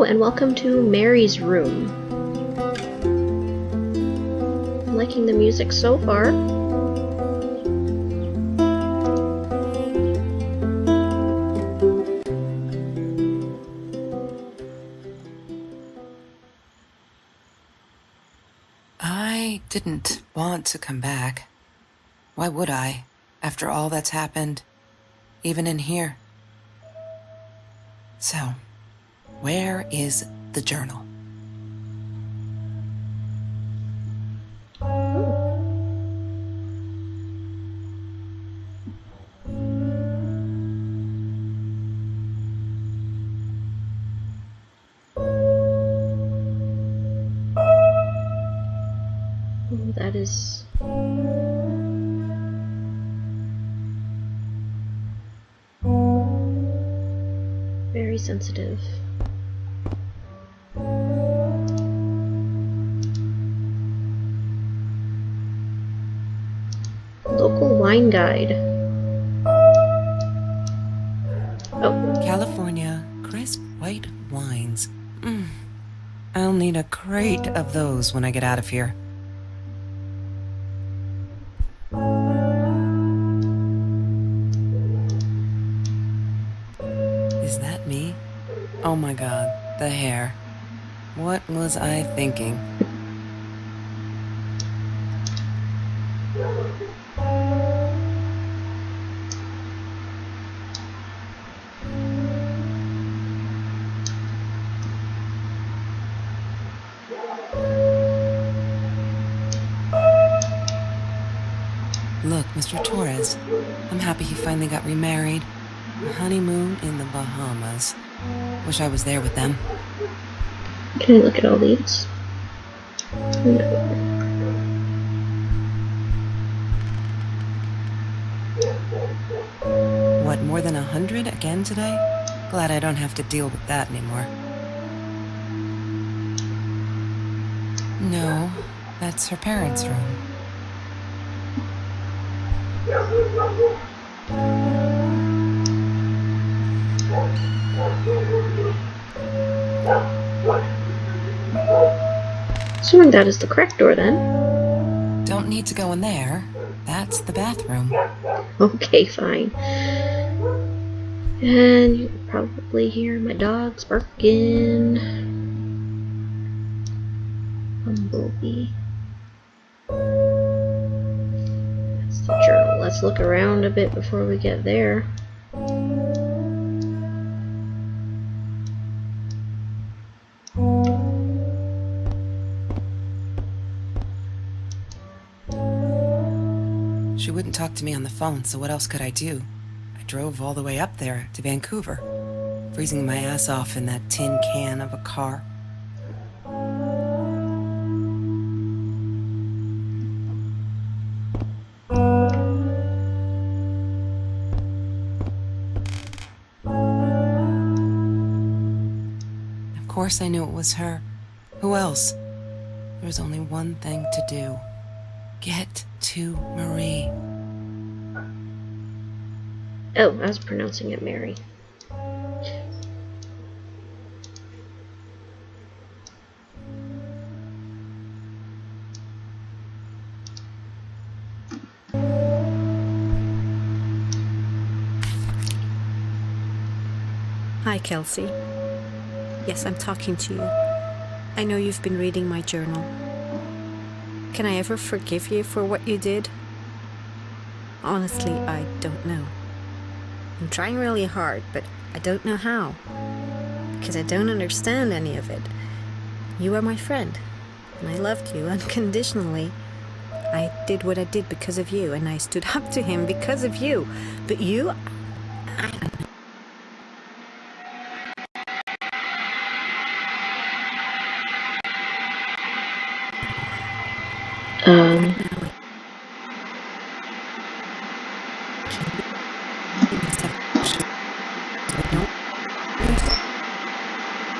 Hello and welcome to Mary's room. I'm liking the music so far. I didn't want to come back. Why would I, after all that's happened, even in here? So, where is the journal? Oh, that is... very sensitive. Local wine guide. Oh. California crisp white wines. I'll need a crate of those when I get out of here. Is that me? Oh my god, the hair. What was I thinking? Look, Mr. Torres, I'm happy he finally got remarried. A honeymoon in the Bahamas. Wish I was there with them. Can I look at all these? No. What, more than 100 again today? Glad I don't have to deal with that anymore. No, that's her parents' room. Assuming that is the correct door then. Don't need to go in there. That's the bathroom. Okay, fine. And you can probably hear my dogs barking. Bumblebee. That's the journal. Let's look around a bit before we get there. She wouldn't talk to me on the phone, so what else could I do? I drove all the way up there to Vancouver, freezing my ass off in that tin can of a car. Of course I knew it was her. Who else? There was only one thing to do. Get to Marie. Oh, I was pronouncing it Mary. Hi, Kelsey. Yes, I'm talking to you. I know you've been reading my journal. Can I ever forgive you for what you did? Honestly, I don't know. I'm trying really hard, but I don't know how. Because I don't understand any of it. You are my friend, and I loved you unconditionally. I did what I did because of you, and I stood up to him because of you. But you, I don't know.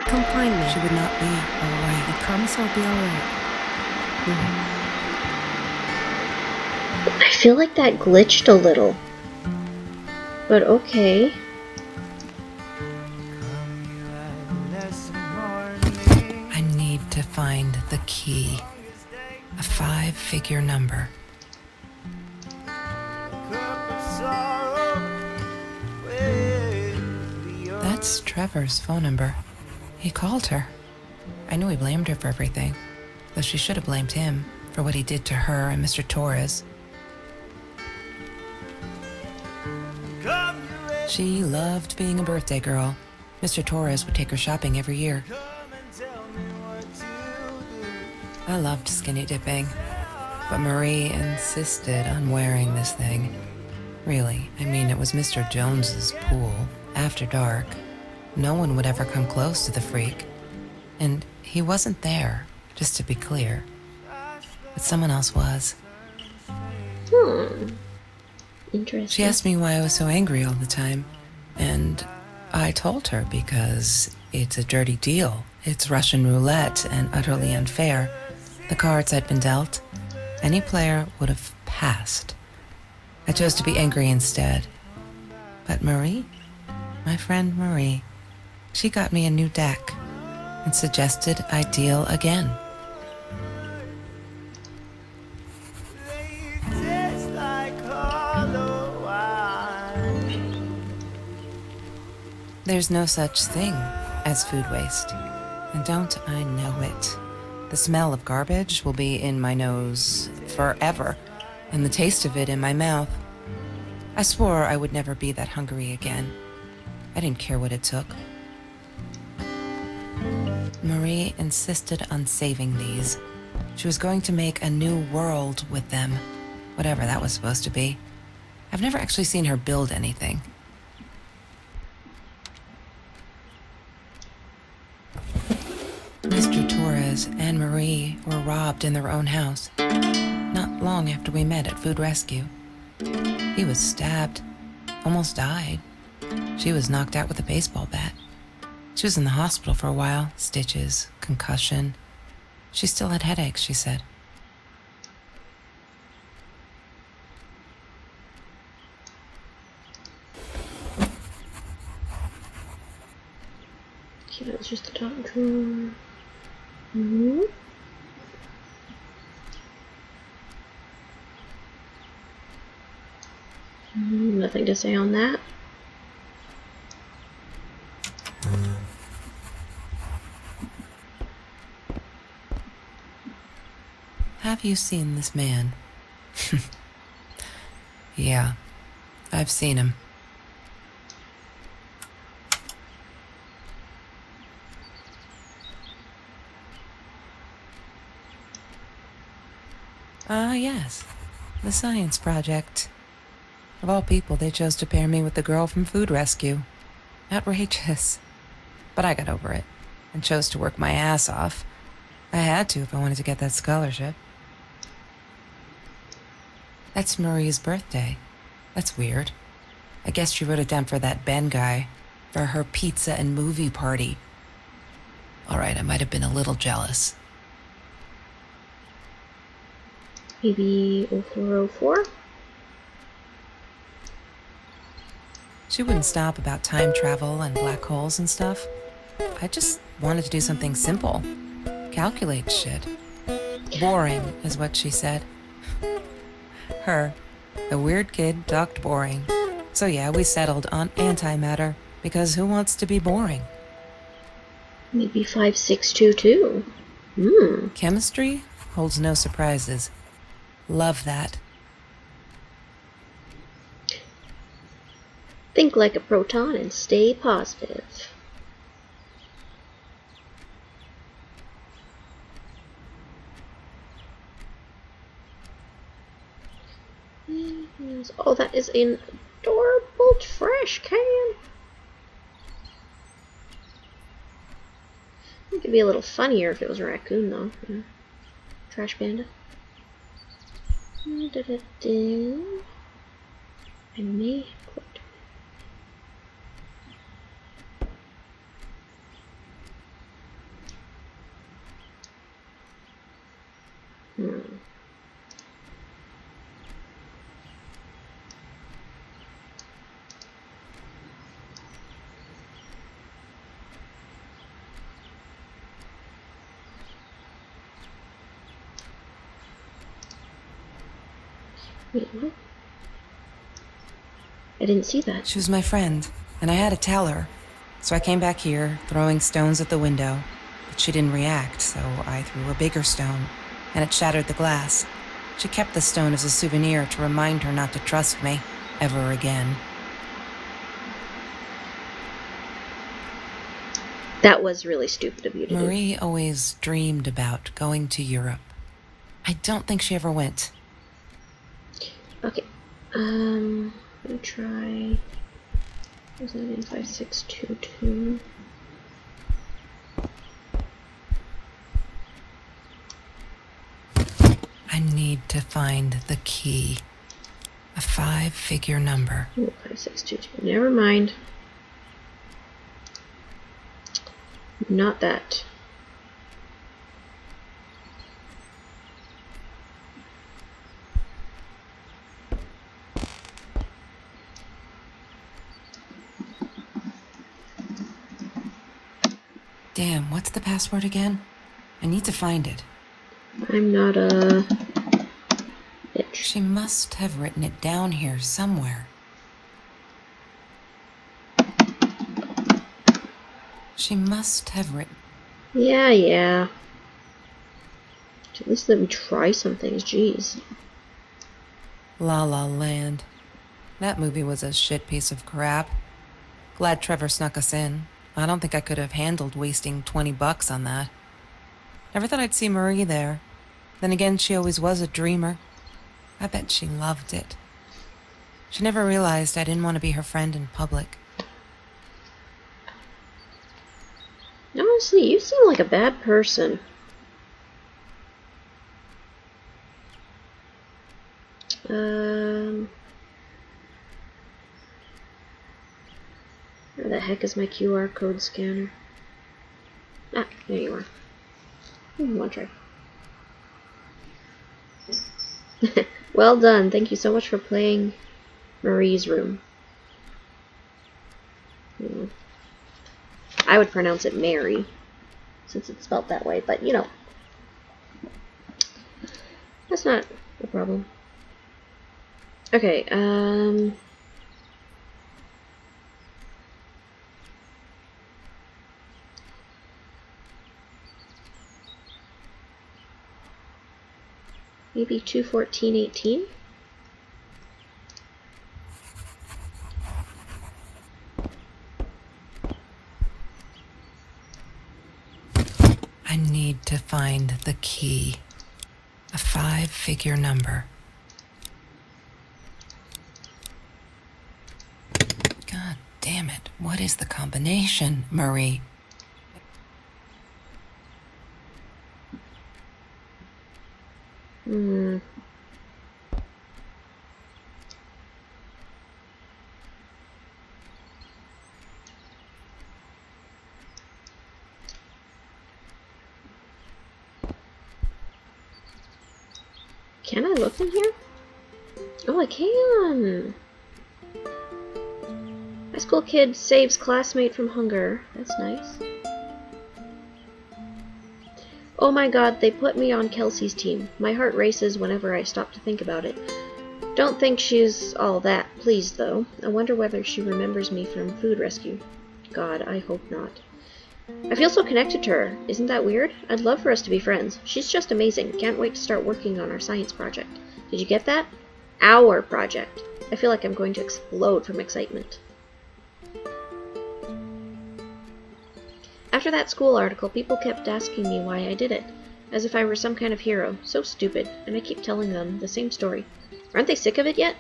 Come find me. She would not be alright. I promise I'll be alright. I feel like that glitched a little. But okay. to find the key. A 5-figure number. That's Trevor's phone number. He called her. I knew he blamed her for everything, though she should have blamed him for what he did to her and Mr. Torres. She loved being a birthday girl. Mr. Torres would take her shopping every year. I loved skinny dipping, but Marie insisted on wearing this thing. Really, I mean, it was Mr. Jones's pool, after dark. No one would ever come close to the freak. And he wasn't there, just to be clear. But someone else was. Interesting. She asked me why I was so angry all the time, and I told her because it's a dirty deal. It's Russian roulette and utterly unfair. The cards I'd been dealt, any player would have passed. I chose to be angry instead. But Marie, my friend Marie, she got me a new deck and suggested I deal again. There's no such thing as food waste, and don't I know it? The smell of garbage will be in my nose forever, and the taste of it in my mouth. I swore I would never be that hungry again. I didn't care what it took. Marie insisted on saving these. She was going to make a new world with them, whatever that was supposed to be. I've never actually seen her build anything. Mr. Torres and Marie were robbed in their own house, not long after we met at Food Rescue. He was stabbed, almost died. She was knocked out with a baseball bat. She was in the hospital for a while, stitches, concussion. She still had headaches, she said. Okay, that was just the top drawer. Mm-hmm. Nothing to say on that. Have you seen this man? Yeah, I've seen him. Yes. The science project. Of all people, they chose to pair me with the girl from Food Rescue. Outrageous. But I got over it and chose to work my ass off. I had to if I wanted to get that scholarship. That's Marie's birthday. That's weird. I guess she wrote it down for that Ben guy, for her pizza and movie party. All right, I might have been a little jealous. Maybe 0404? She wouldn't stop about time travel and black holes and stuff. I just wanted to do something simple. Calculate shit. Boring is what she said. Her, the weird kid, talked boring. So yeah, we settled on antimatter, because who wants to be boring? Maybe 5622. Chemistry holds no surprises. Love that. Think like a proton and stay positive. Oh, that is an adorable trash can. It could be a little funnier if it was a raccoon, though. Yeah. Trash panda. I may quit. Wait, what? I didn't see that. She was my friend, and I had to tell her. So I came back here, throwing stones at the window. But she didn't react, so I threw a bigger stone, and it shattered the glass. She kept the stone as a souvenir to remind her not to trust me ever again. That was really stupid of you to do. Marie always dreamed about going to Europe. I don't think she ever went. Okay. I'm gonna try. Was that in 5622? I need to find the key. A 5-figure number. Ooh, 5622. Never mind. Not that. Damn, what's the password again? I need to find it. I'm not a bitch. She must have written it down here somewhere. She must have written... Yeah. At least let me try some things, jeez. La La Land. That movie was a shit piece of crap. Glad Trevor snuck us in. I don't think I could have handled wasting $20 on that. Never thought I'd see Marie there. Then again, she always was a dreamer. I bet she loved it. She never realized I didn't want to be her friend in public. Honestly, you seem like a bad person. Where the heck is my QR code scanner? Ah, there you are. One try. Well done. Thank you so much for playing Marie's Room. Yeah. I would pronounce it Mary, since it's spelled that way, but you know, that's not a problem. Okay, maybe 21418? I need to find the key. A 5-figure number. God damn it. What is the combination, Marie? Can I look in here? Oh, I can! High school kid saves classmate from hunger. That's nice. Oh my god, they put me on Kelsey's team. My heart races whenever I stop to think about it. Don't think she's all that pleased, though. I wonder whether she remembers me from food rescue. God, I hope not. I feel so connected to her. Isn't that weird? I'd love for us to be friends. She's just amazing. Can't wait to start working on our science project. Did you get that? Our project. I feel like I'm going to explode from excitement. After that school article, people kept asking me why I did it, as if I were some kind of hero. So stupid, and I keep telling them the same story. Aren't they sick of it yet?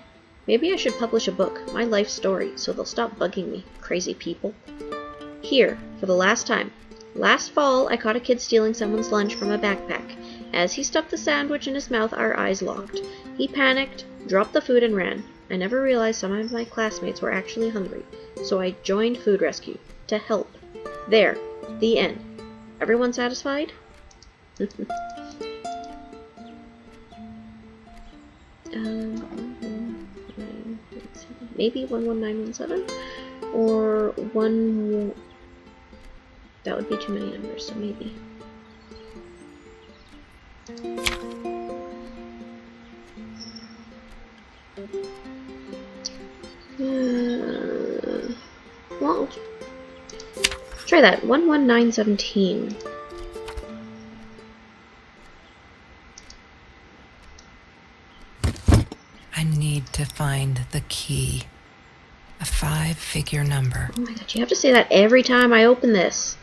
Maybe I should publish a book, my life story, so they'll stop bugging me, crazy people. Here, for the last time. Last fall, I caught a kid stealing someone's lunch from a backpack. As he stuffed the sandwich in his mouth, our eyes locked. He panicked, dropped the food, and ran. I never realized some of my classmates were actually hungry, so I joined food rescue, to help. There. The end. Everyone satisfied? Maybe 11917? Or 1... That would be too many numbers, so maybe. that. 11917. I need to find the key. A 5-figure number. Oh my god, you have to say that every time I open this.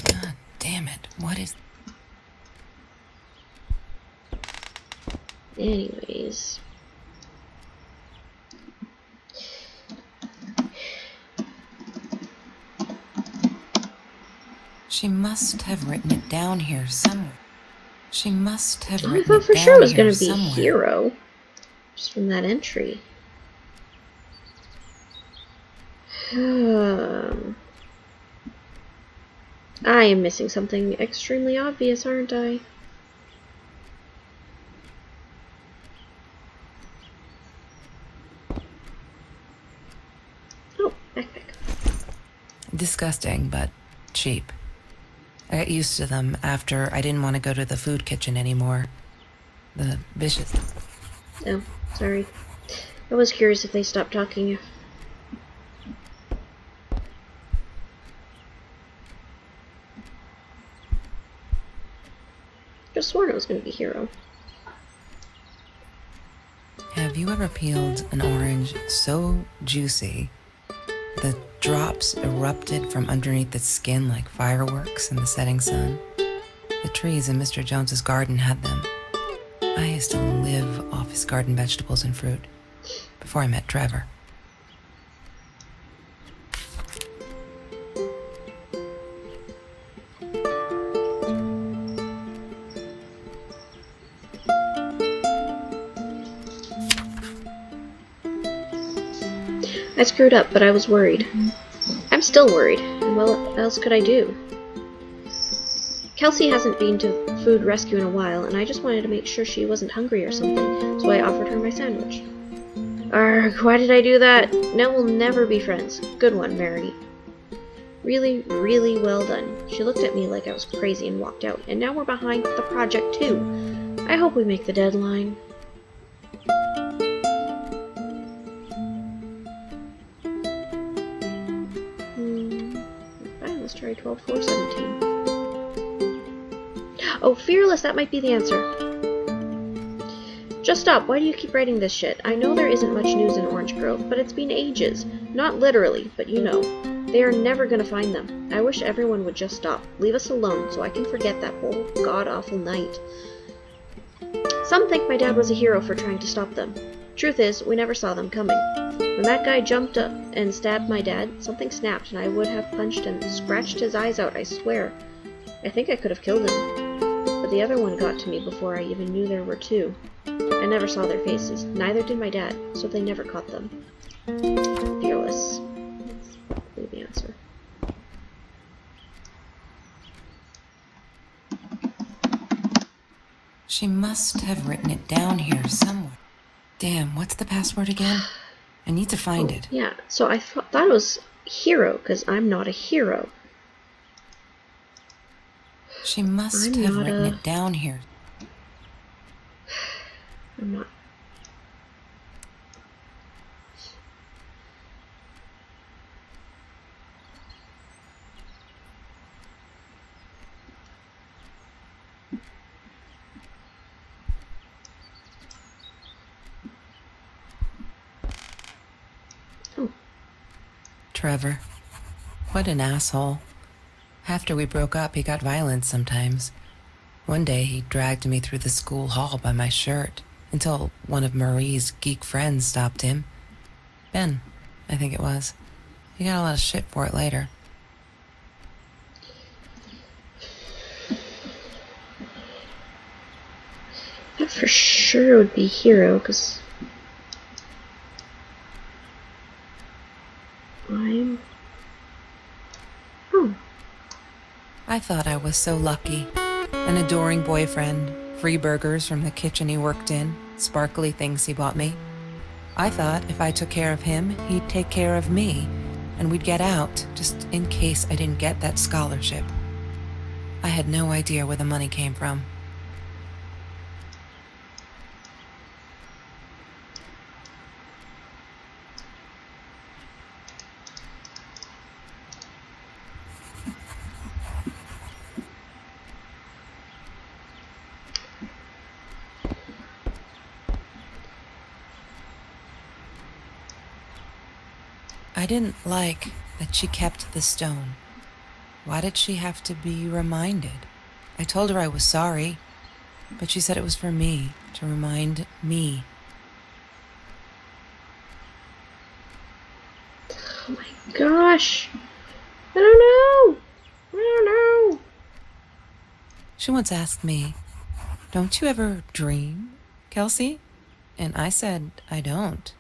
God damn it. What is... Anyways. She must have written it down here somewhere. She must have I written thought it for sure it down was here going to be somewhere. Hero. Just from that entry. I am missing something extremely obvious, aren't I? Oh, backpack. Disgusting, but cheap. I got used to them after I didn't want to go to the food kitchen anymore. The vicious... Oh, sorry. I was curious if they stopped talking. Just sworn it was going to be Hero. Have you ever peeled an orange so juicy the drops erupted from underneath its skin like fireworks in the setting sun? The trees in Mr. Jones's garden had them. I used to live off his garden vegetables and fruit before I met Trevor. I screwed up, but I was worried. I'm still worried, and what else could I do? Kelsey hasn't been to food rescue in a while, and I just wanted to make sure she wasn't hungry or something, so I offered her my sandwich. Arrgh, why did I do that? Now we'll never be friends. Good one, Mary. Really, really well done. She looked at me like I was crazy and walked out, and now we're behind the project too. I hope we make the deadline. Fine, let's try 12-4-17. Oh, fearless, that might be the answer. Just stop, why do you keep writing this shit? I know there isn't much news in Orange Grove, but it's been ages. Not literally, but you know. They are never gonna find them. I wish everyone would just stop. Leave us alone, so I can forget that whole god-awful night. Some think my dad was a hero for trying to stop them. Truth is, we never saw them coming. When that guy jumped up and stabbed my dad, something snapped and I would have punched and scratched his eyes out, I swear. I think I could have killed him. But the other one got to me before I even knew there were two. I never saw their faces. Neither did my dad, so they never caught them. Fearless. That's probably the answer. She must have written it down here somewhere. Damn, what's the password again? I need to find it. Yeah, so I thought it was Hero, because I'm not a hero. She must I'm have not written a- it down here. I'm not. Oh, Trevor. What an asshole. After we broke up, he got violent sometimes. One day, he dragged me through the school hall by my shirt until one of Marie's geek friends stopped him. Ben, I think it was. He got a lot of shit for it later. that for sure would be Hero, because I'm... Oh. I thought I was so lucky. An adoring boyfriend, free burgers from the kitchen he worked in, sparkly things he bought me. I thought if I took care of him, he'd take care of me, and we'd get out, just in case I didn't get that scholarship. I had no idea where the money came from. didn't like that she kept the stone. Why did she have to be reminded? I told her I was sorry, but she said it was for me, to remind me. Oh my gosh. I don't know. I don't know. She once asked me, "Don't you ever dream, Kelsey?" And I said, I don't.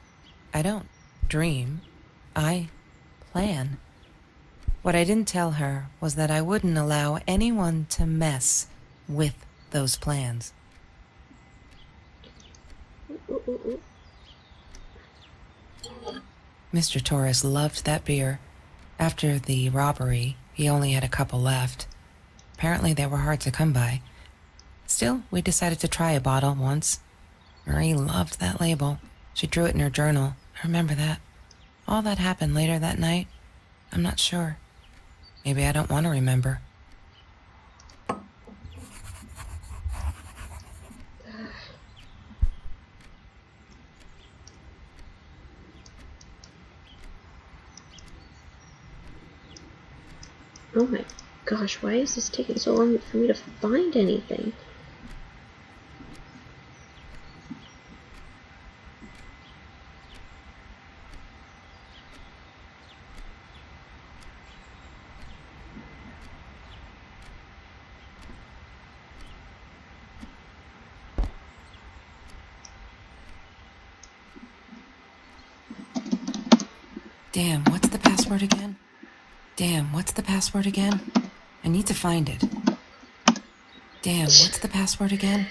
I don't dream. I plan. What I didn't tell her was that I wouldn't allow anyone to mess with those plans. Ooh, ooh, ooh. Mr. Torres loved that beer. After the robbery, he only had a couple left. Apparently, they were hard to come by. Still, we decided to try a bottle once. Marie loved that label. She drew it in her journal. I remember that. All that happened later that night, I'm not sure. Maybe I don't want to remember. Oh my gosh, why is this taking so long for me to find anything? Damn, what's the password again? Damn, what's the password again? I need to find it. Damn, what's the password again?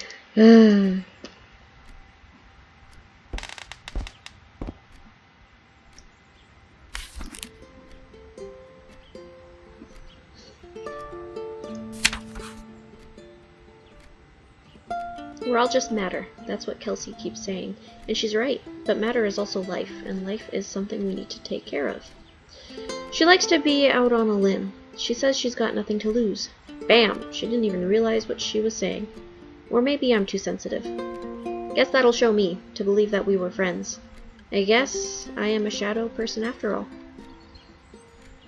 We're all just matter. That's what Kelsey keeps saying. And she's right. But matter is also life, and life is something we need to take care of. She likes to be out on a limb. She says she's got nothing to lose. Bam! She didn't even realize what she was saying. Or maybe I'm too sensitive. Guess that'll show me, to believe that we were friends. I guess I am a shadow person after all.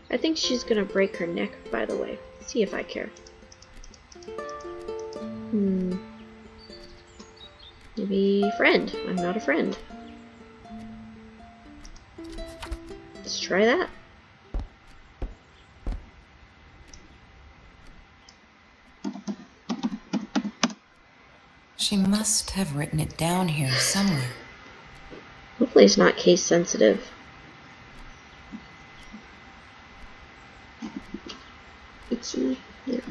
I think she's gonna break her neck, by the way. See if I care. Maybe friend. I'm not a friend. Let's try that. She must have written it down here somewhere. Hopefully it's not case sensitive. Let's see. Yeah.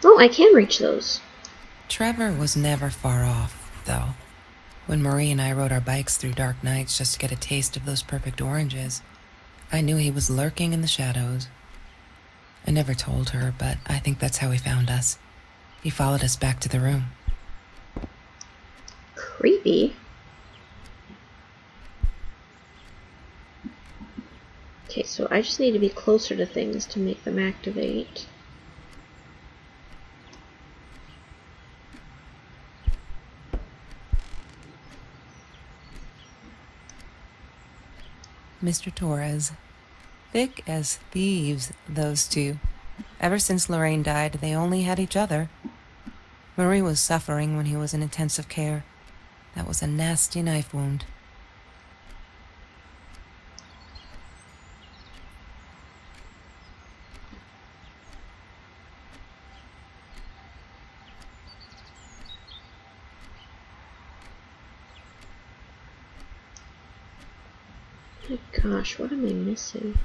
Oh, I can reach those. Trevor was never far off, though. When Marie and I rode our bikes through dark nights just to get a taste of those perfect oranges, I knew he was lurking in the shadows. I never told her, but I think that's how he found us. He followed us back to the room. Creepy. Okay, so I just need to be closer to things to make them activate. Mr. Torres. Thick as thieves, those two. Ever since Lorraine died, they only had each other. Marie was suffering when he was in intensive care. That was a nasty knife wound. My gosh, what am I missing?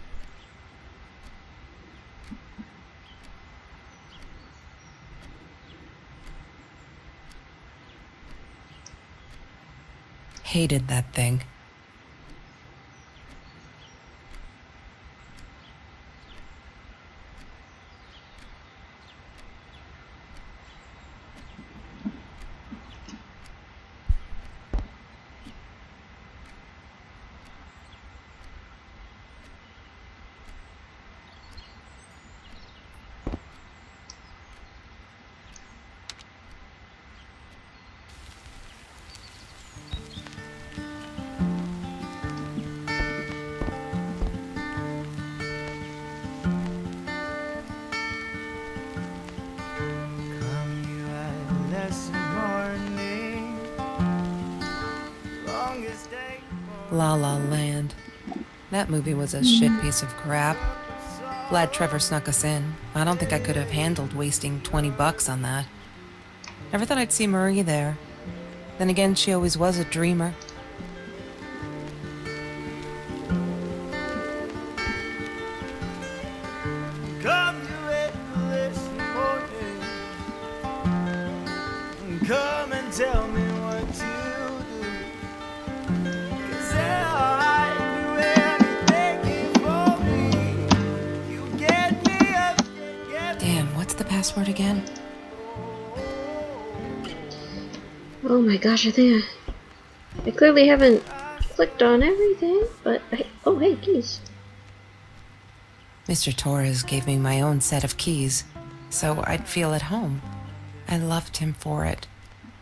Hated that thing. La La Land. That movie was a shit piece of crap. Glad Trevor snuck us in. I don't think I could have handled wasting $20 on that. Never thought I'd see Marie there. Then again, she always was a dreamer. Come to it this morning. Come and tell me what to do. 'Cause I'd do anything for me. You get me up, get me. Damn, what's the password again? Oh my gosh, I clearly haven't clicked on everything, but oh hey, keys. Mr. Torres gave me my own set of keys, so I'd feel at home. I loved him for it,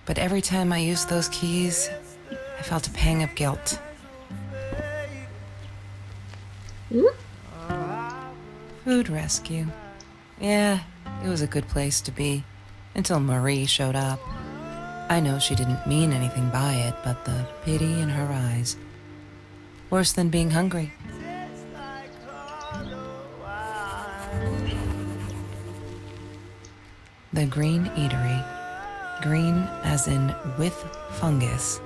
but every time I used those keys, I felt a pang of guilt. Food rescue. Yeah, it was a good place to be, until Marie showed up. I know she didn't mean anything by it, but the pity in her eyes. Worse than being hungry. The Green Eatery. Green as in with fungus.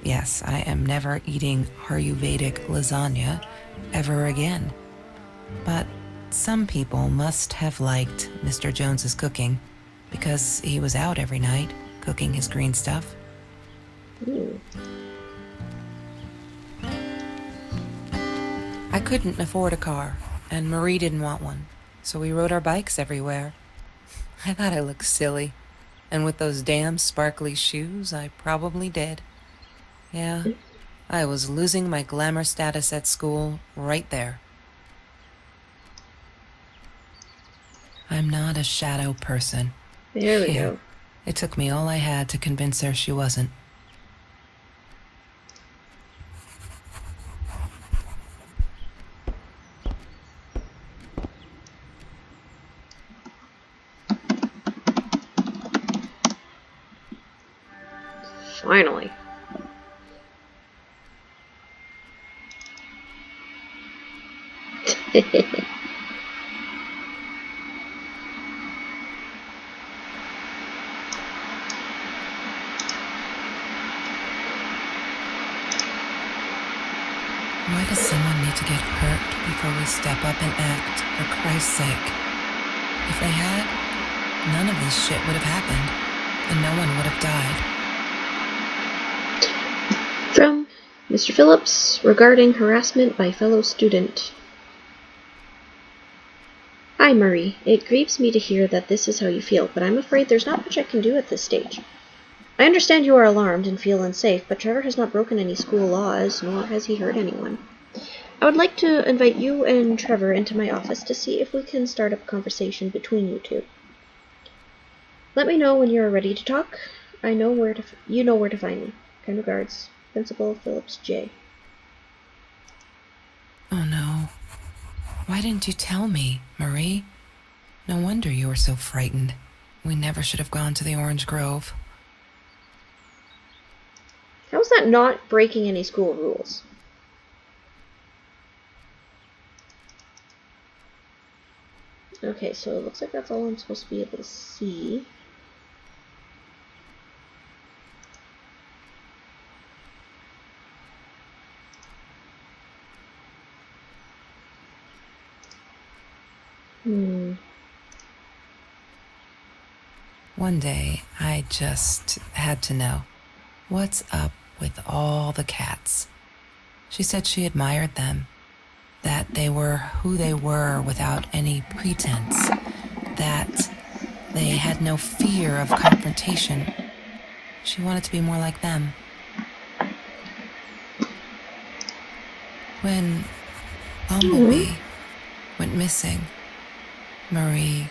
Yes, I am never eating Ayurvedic lasagna ever again. But some people must have liked Mr. Jones's cooking because he was out every night cooking his green stuff. Ooh. I couldn't afford a car, and Marie didn't want one, so we rode our bikes everywhere. I thought I looked silly, and with those damn sparkly shoes, I probably did. Yeah, I was losing my glamour status at school right there. I'm not a shadow person. There we Yeah. go. It took me all I had to convince her she wasn't. Finally. Why does someone need to get hurt before we step up and act, for Christ's sake? If they had, none of this shit would have happened, and no one would have died. From Mr. Phillips regarding harassment by fellow student. Hi, Marie. It grieves me to hear that this is how you feel, but I'm afraid there's not much I can do at this stage. I understand you are alarmed and feel unsafe, but Trevor has not broken any school laws, nor has he hurt anyone. I would like to invite you and Trevor into my office to see if we can start up a conversation between you two. Let me know when you are ready to talk. You know where to find me. Kind regards, Principal Phillips J. Oh no. Why didn't you tell me, Marie? No wonder you were so frightened. We never should have gone to the Orange Grove. How's that not breaking any school rules? Okay, so it looks like that's all I'm supposed to be able to see. One day, I just had to know. What's up with all the cats? She said she admired them, that they were who they were without any pretense, that they had no fear of confrontation. She wanted to be more like them. When Bumblebee went missing, Marie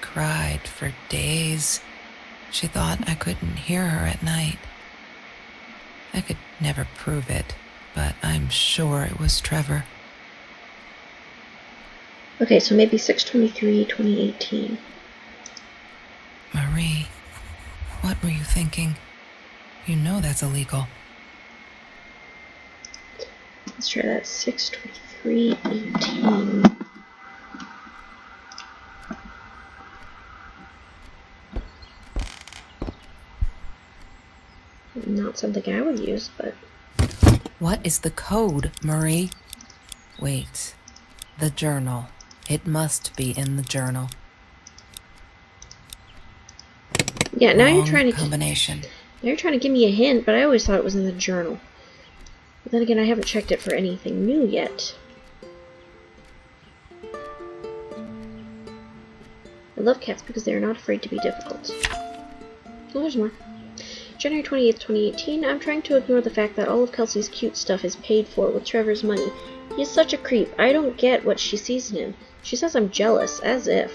cried for days. She thought I couldn't hear her at night. I could never prove it, but I'm sure it was Trevor. Okay, so maybe 6/23/2018. Marie, what were you thinking? You know that's illegal. Let's try that. 62318. Not something I would use, but... What is the code, Marie? Wait. The journal. It must be in the journal. Yeah, now Wrong you're trying to... combination. Now you're trying to give me a hint, but I always thought it was in the journal. But then again, I haven't checked it for anything new yet. I love cats because they are not afraid to be difficult. Oh, there's more. January 28th, 2018. I'm trying to ignore the fact that all of Kelsey's cute stuff is paid for with Trevor's money. He's such a creep. I don't get what she sees in him. She says I'm jealous, as if.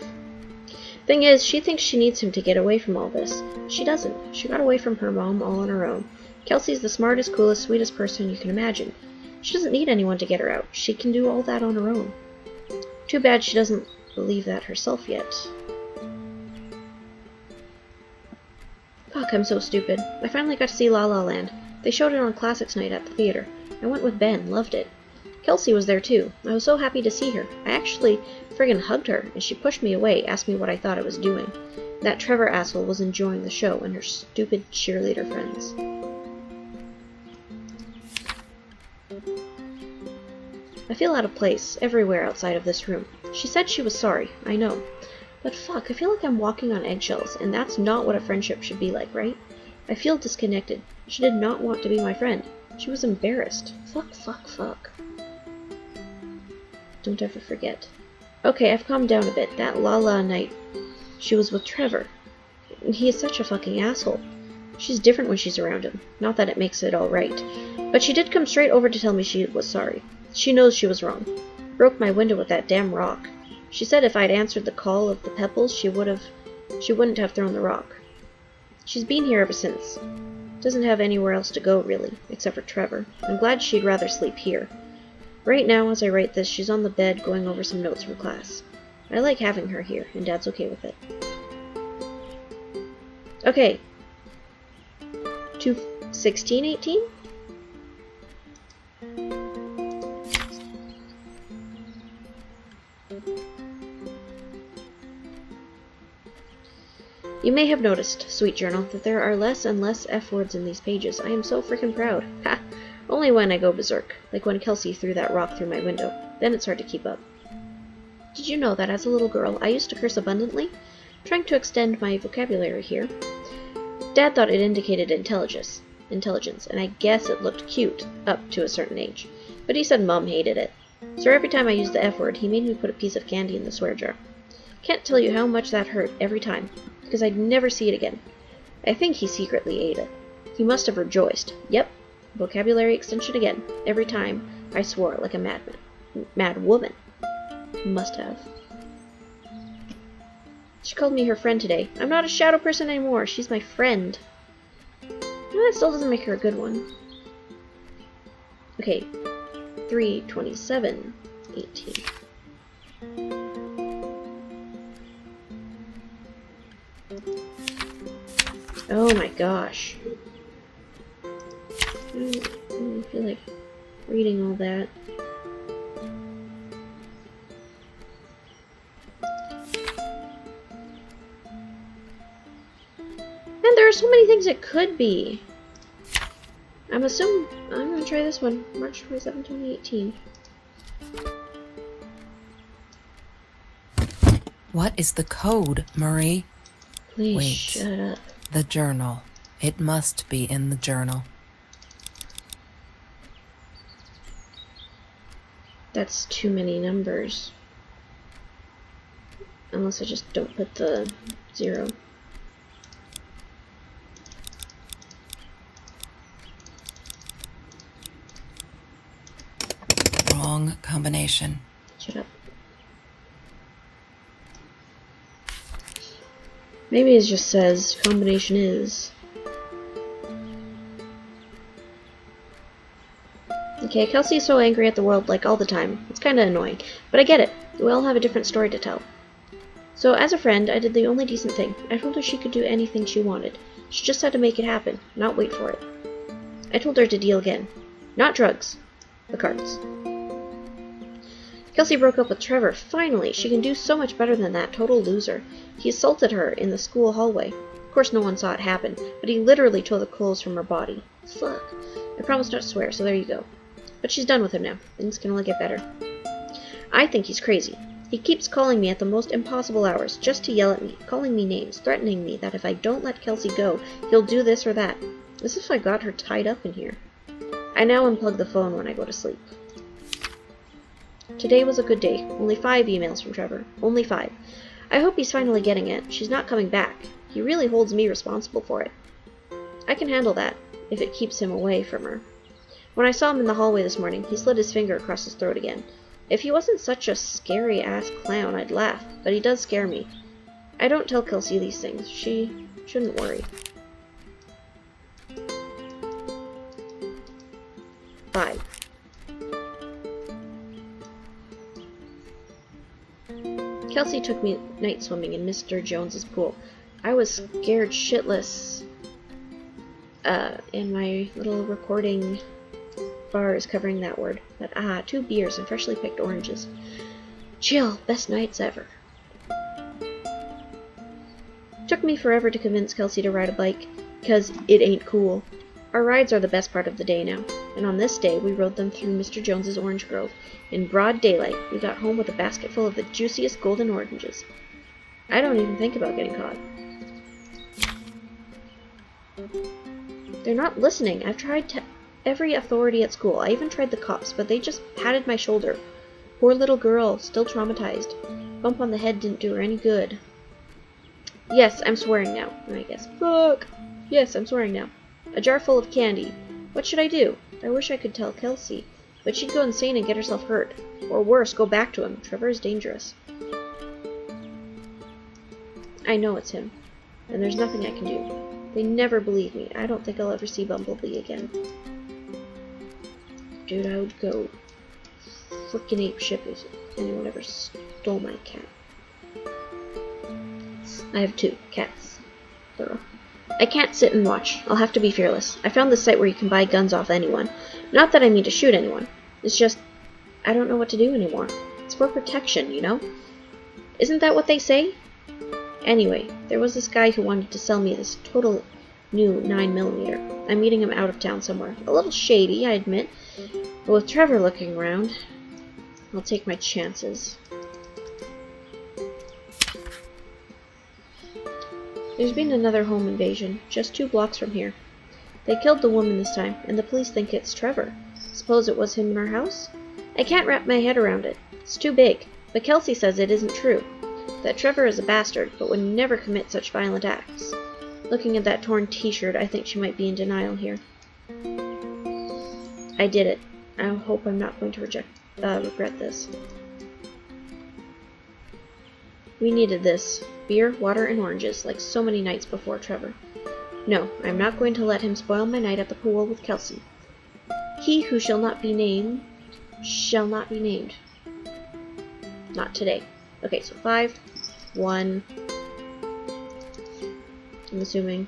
Thing is, she thinks she needs him to get away from all this. She doesn't. She got away from her mom all on her own. Kelsey's the smartest, coolest, sweetest person you can imagine. She doesn't need anyone to get her out. She can do all that on her own. Too bad she doesn't believe that herself yet. Fuck, I'm so stupid. I finally got to see La La Land. They showed it on Classics Night at the theater. I went with Ben, loved it. Kelsey was there too. I was so happy to see her. I actually friggin' hugged her, and she pushed me away, asked me what I thought I was doing. That Trevor asshole was enjoying the show, and her stupid cheerleader friends. I feel out of place, everywhere outside of this room. She said she was sorry, I know. But fuck, I feel like I'm walking on eggshells, and that's not what a friendship should be like, right? I feel disconnected. She did not want to be my friend. She was embarrassed. Fuck, fuck, fuck. Don't ever forget. Okay, I've calmed down a bit. That La La night, she was with Trevor. He is such a fucking asshole. She's different when she's around him. Not that it makes it all right. But she did come straight over to tell me she was sorry. She knows she was wrong. Broke my window with that damn rock. She said if I'd answered the call of the pebbles, she wouldn't have thrown the rock. She's been here ever since. Doesn't have anywhere else to go, really, except for Trevor. I'm glad she'd rather sleep here. Right now, as I write this, she's on the bed going over some notes from class. I like having her here, and Dad's okay with it. Okay. 1618? You may have noticed, sweet journal, that there are less and less F words in these pages. I am so frickin' proud. Ha! Only when I go berserk, like when Kelsey threw that rock through my window. Then it's hard to keep up. Did you know that as a little girl, I used to curse abundantly? Trying to extend my vocabulary here. Dad thought it indicated intelligence, and I guess it looked cute, up to a certain age. But he said Mom hated it. So every time I used the F word, he made me put a piece of candy in the swear jar. Can't tell you how much that hurt every time, because I'd never see it again. I think he secretly ate it. He must have rejoiced. Yep, vocabulary extension again. Every time I swore like a mad woman. Must have. She called me her friend today. I'm not a shadow person anymore. She's my friend. That still doesn't make her a good one. Okay, 3:27:18. Oh my gosh. I don't feel like reading all that. Man, there are so many things it could be. I'm gonna try this one. March 27, 2018. What is the code, Marie? Please Wait. shut up. The journal. It must be in the journal. That's too many numbers. Unless I just don't put the 0. Wrong combination. Shut up. Maybe it just says combination is. Okay, Kelsey's so angry at the world like all the time. It's kinda annoying. But I get it. We all have a different story to tell. So as a friend, I did the only decent thing. I told her she could do anything she wanted. She just had to make it happen, not wait for it. I told her to deal again. Not drugs. The cards. Kelsey broke up with Trevor. Finally! She can do so much better than that total loser. He assaulted her in the school hallway. Of course no one saw it happen, but he literally tore the clothes from her body. Fuck. I promised not to swear, so there you go. But she's done with him now. Things can only get better. I think he's crazy. He keeps calling me at the most impossible hours, just to yell at me, calling me names, threatening me that if I don't let Kelsey go, he'll do this or that. As if I got her tied up in here. I now unplug the phone when I go to sleep. Today was a good day. Only 5 emails from Trevor. Only 5. I hope he's finally getting it. She's not coming back. He really holds me responsible for it. I can handle that, if it keeps him away from her. When I saw him in the hallway this morning, he slid his finger across his throat again. If he wasn't such a scary-ass clown, I'd laugh, but he does scare me. I don't tell Kelsey these things. She shouldn't worry. 5. Kelsey took me night swimming in Mr. Jones's pool. I was scared shitless. And my little recording bar is covering that word. But 2 beers and freshly picked oranges. Chill, best nights ever. Took me forever to convince Kelsey to ride a bike, because it ain't cool. Our rides are the best part of the day now, and on this day we rode them through Mr. Jones's orange grove. In broad daylight, we got home with a basket full of the juiciest golden oranges. I don't even think about getting caught. They're not listening. I've tried every authority at school. I even tried the cops, but they just patted my shoulder. Poor little girl, still traumatized. Bump on the head didn't do her any good. Yes, I'm swearing now, I guess. Fuck! Yes, I'm swearing now. A jar full of candy. What should I do? I wish I could tell Kelsey, but she'd go insane and get herself hurt. Or worse, go back to him. Trevor is dangerous. I know it's him, and there's nothing I can do. They never believe me. I don't think I'll ever see Bumblebee again. Dude, I would go frickin' ape shit if anyone ever stole my cat. I have 2 cats. Thorough. I can't sit and watch. I'll have to be fearless. I found this site where you can buy guns off anyone. Not that I mean to shoot anyone. It's just, I don't know what to do anymore. It's for protection, you know? Isn't that what they say? Anyway, there was this guy who wanted to sell me this total new 9mm. I'm meeting him out of town somewhere. A little shady, I admit. But with Trevor looking around, I'll take my chances. There's been another home invasion, just 2 blocks from here. They killed the woman this time, and the police think it's Trevor. Suppose it was him in our house? I can't wrap my head around it. It's too big, but Kelsey says it isn't true. That Trevor is a bastard, but would never commit such violent acts. Looking at that torn t-shirt, I think she might be in denial here. I did it. I hope I'm not going to regret this. We needed this. Beer, water, and oranges, like so many nights before Trevor. No, I'm not going to let him spoil my night at the pool with Kelsey. He who shall not be named, shall not be named. Not today. Okay, so 5, 1, I'm assuming.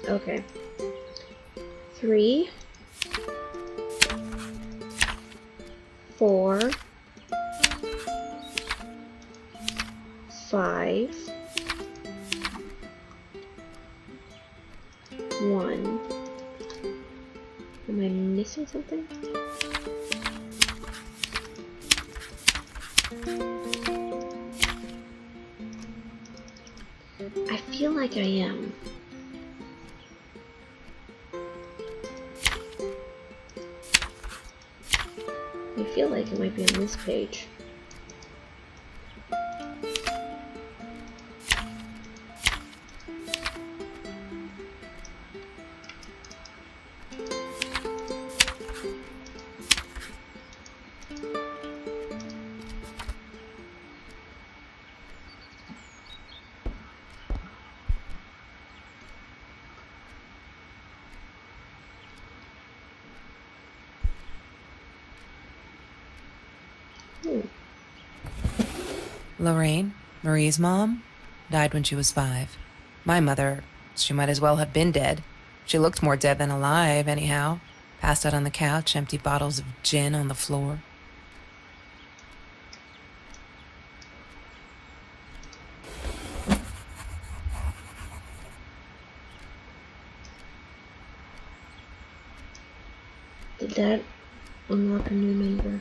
Okay. 3, 4, 5, 1. Am I missing something? I feel like I am. I feel like it might be on this page. Hmm. Lorraine, Marie's mom, died when she was 5. My mother, she might as well have been dead. She looked more dead than alive, anyhow. Passed out on the couch, empty bottles of gin on the floor. Did that unlock a new member?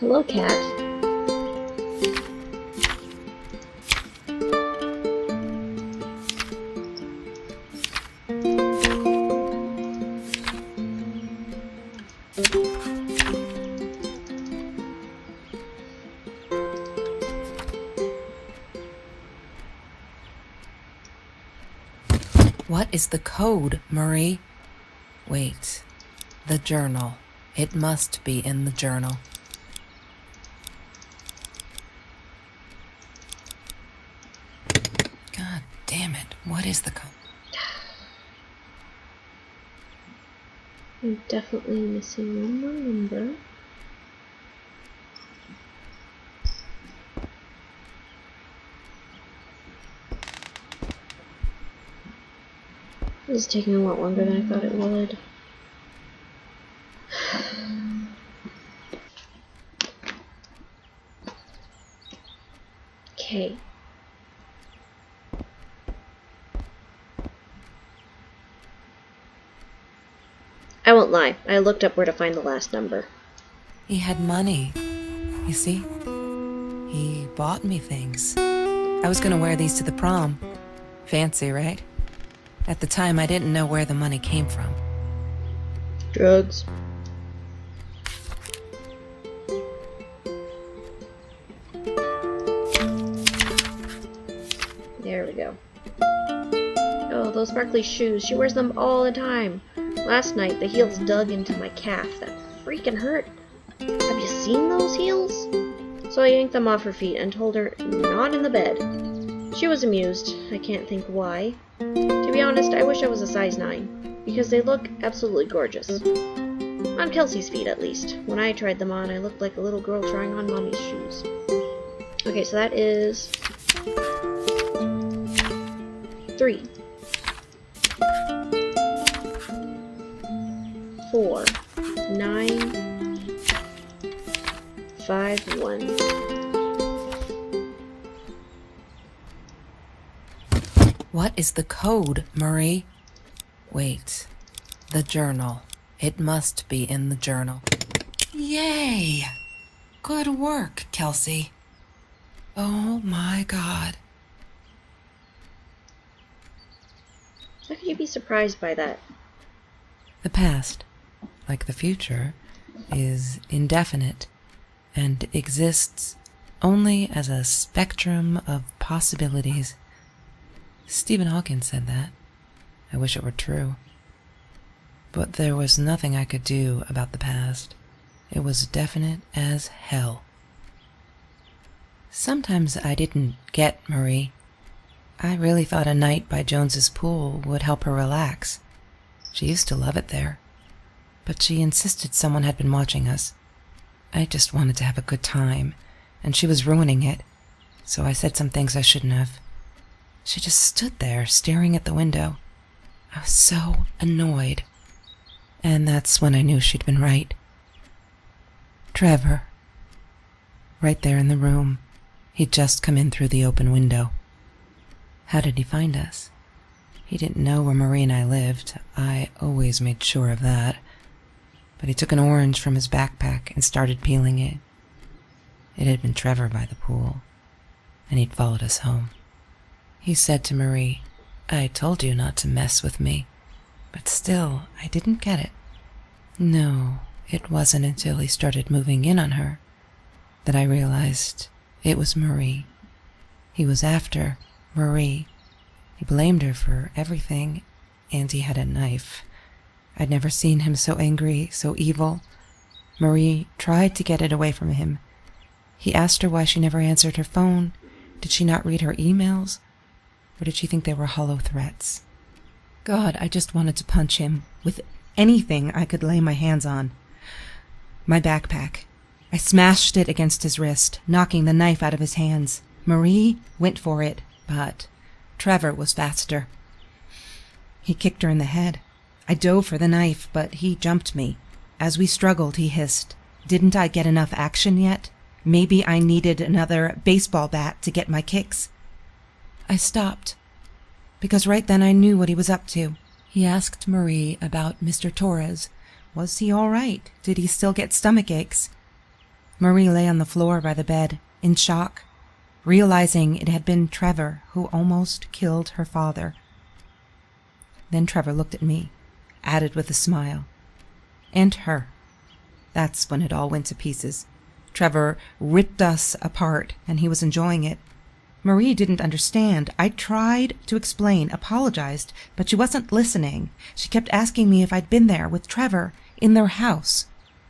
Hello, cat. What is the code, Marie? Wait. The journal. It must be in the journal. God damn it. What is the code? I'm definitely missing one more number. This is taking a lot longer than I thought it would. Okay. I won't lie, I looked up where to find the last number. He had money. You see? He bought me things. I was gonna wear these to the prom. Fancy, right? At the time, I didn't know where the money came from. Drugs. There we go. Oh, those sparkly shoes. She wears them all the time. Last night, the heels dug into my calf. That freaking hurt. Have you seen those heels? So I yanked them off her feet and told her not in the bed. She was amused. I can't think why. To be honest, I wish I was a size 9, because they look absolutely gorgeous. On Kelsey's feet, at least. When I tried them on, I looked like a little girl trying on mommy's shoes. Okay, so that is 3, 4, 9, 5, 1. What is the code, Marie? Wait. The journal. It must be in the journal. Yay! Good work, Kelsey. Oh my God. How could you be surprised by that? The past, like the future, is indefinite and exists only as a spectrum of possibilities. Stephen Hawking said that. I wish it were true. But there was nothing I could do about the past. It was definite as hell. Sometimes I didn't get Marie. I really thought a night by Jones's pool would help her relax. She used to love it there. But she insisted someone had been watching us. I just wanted to have a good time, and she was ruining it, so I said some things I shouldn't have. She just stood there, staring at the window. I was so annoyed. And that's when I knew she'd been right. Trevor. Right there in the room. He'd just come in through the open window. How did he find us? He didn't know where Marie and I lived. I always made sure of that. But he took an orange from his backpack and started peeling it. It had been Trevor by the pool, and he'd followed us home. He said to Marie, "I told you not to mess with me." But still, I didn't get it. No, it wasn't until he started moving in on her that I realized it was Marie. He was after Marie. He blamed her for everything, and he had a knife. I'd never seen him so angry, so evil. Marie tried to get it away from him. He asked her why she never answered her phone. Did she not read her emails? Or did she think they were hollow threats? God, I just wanted to punch him with anything I could lay my hands on. My backpack. I smashed it against his wrist, knocking the knife out of his hands. Marie went for it, but Trevor was faster. He kicked her in the head. I dove for the knife, but he jumped me. As we struggled, he hissed, "Didn't I get enough action yet? Maybe I needed another baseball bat to get my kicks." I stopped, because right then I knew what he was up to. He asked Marie about Mr. Torres. Was he all right? Did he still get stomach aches? Marie lay on the floor by the bed, in shock, realizing it had been Trevor who almost killed her father. Then Trevor looked at me, added with a smile. And her. That's when it all went to pieces. Trevor ripped us apart, and he was enjoying it. Marie didn't understand. I tried to explain, apologized, but she wasn't listening. She kept asking me if I'd been there with Trevor, in their house.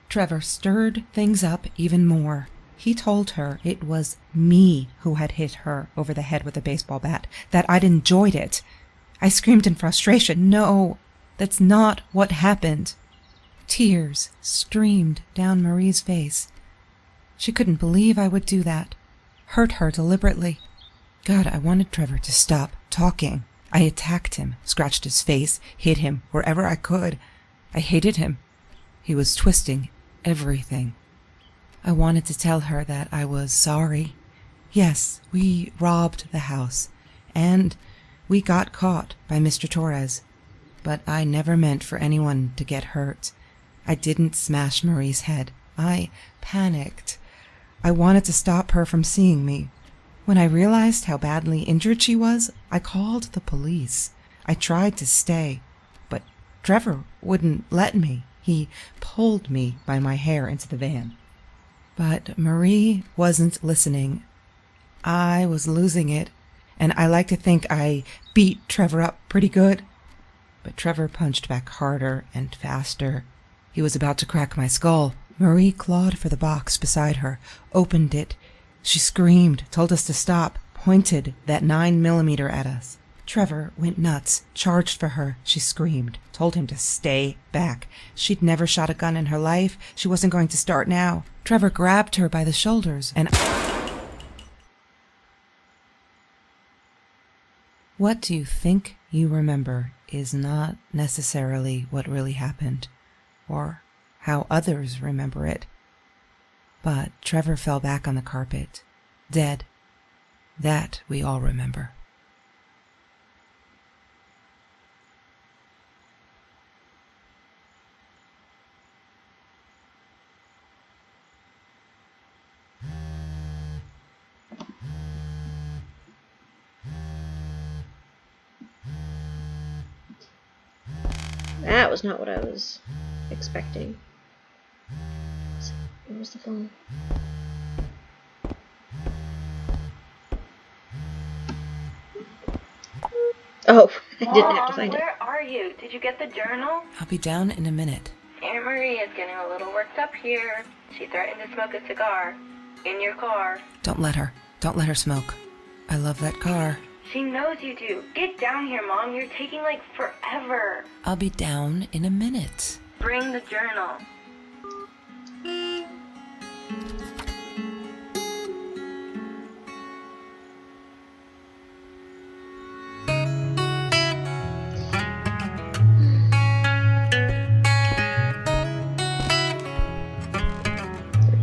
Trevor stirred things up even more. He told her it was me who had hit her over the head with a baseball bat, that I'd enjoyed it. I screamed in frustration, "No, that's not what happened." Tears streamed down Marie's face. She couldn't believe I would do that, hurt her deliberately. God, I wanted Trevor to stop talking. I attacked him, scratched his face, hit him wherever I could. I hated him. He was twisting everything. I wanted to tell her that I was sorry. Yes, we robbed the house, and we got caught by Mr. Torres. But I never meant for anyone to get hurt. I didn't smash Marie's head. I panicked. I wanted to stop her from seeing me. When I realized how badly injured she was, I called the police. I tried to stay, but Trevor wouldn't let me. He pulled me by my hair into the van. But Marie wasn't listening. I was losing it, and I like to think I beat Trevor up pretty good. But Trevor punched back harder and faster. He was about to crack my skull. Marie clawed for the box beside her, opened it. She screamed, told us to stop, pointed that 9mm at us. Trevor went nuts, charged for her. She screamed, told him to stay back. She'd never shot a gun in her life. She wasn't going to start now. Trevor grabbed her by the shoulders and... What do you think you remember is not necessarily what really happened, or how others remember it. But Trevor fell back on the carpet, dead. That we all remember. That was not what I was expecting. Where was the phone? Oh, I didn't have to find it. Where are you? Did you get the journal? I'll be down in a minute. Aunt Marie is getting a little worked up here. She threatened to smoke a cigar. In your car. Don't let her. Don't let her smoke. I love that car. She knows you do. Get down here, Mom. You're taking like forever. I'll be down in a minute. Bring the journal.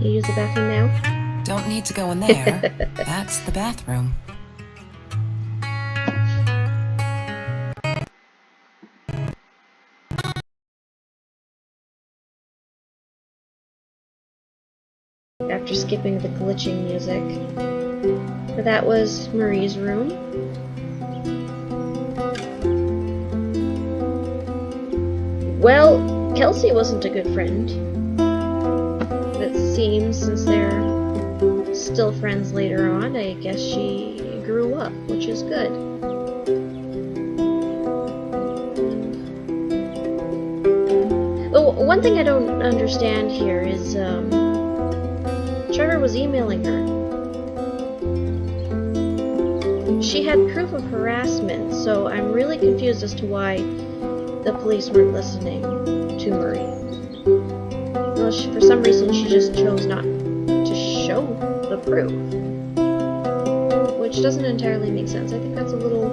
You use the bathroom now? Don't need to go in there. That's the bathroom. After skipping the glitching music. That was Marie's room. Well, Kelsey wasn't a good friend. It seems, since they're still friends later on, I guess she grew up, which is good. Oh, One thing I don't understand here is, Trevor was emailing her. She had proof of harassment, so I'm really confused as to why the police weren't listening to Marie. Well, for some reason she just chose not to show the proof, which doesn't entirely make sense. I think that's a little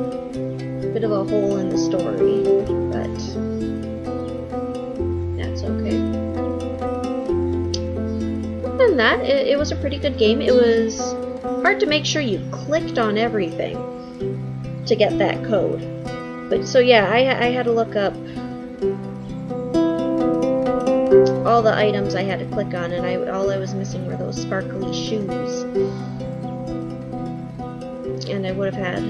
bit of a hole in the story, but that's okay. Other than that, it was a pretty good game. It was hard to make sure you clicked on everything to get that code. But so yeah, I had to look up all the items I had to click on, and all I was missing were those sparkly shoes. And I would have had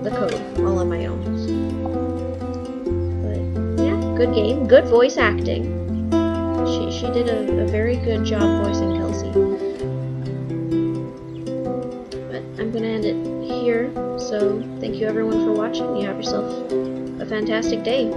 the code all on my own. But yeah, good game, good voice acting. She did a very good job voicing Kelsey. But I'm gonna end it here, so thank you everyone for watching. You have yourself a fantastic day.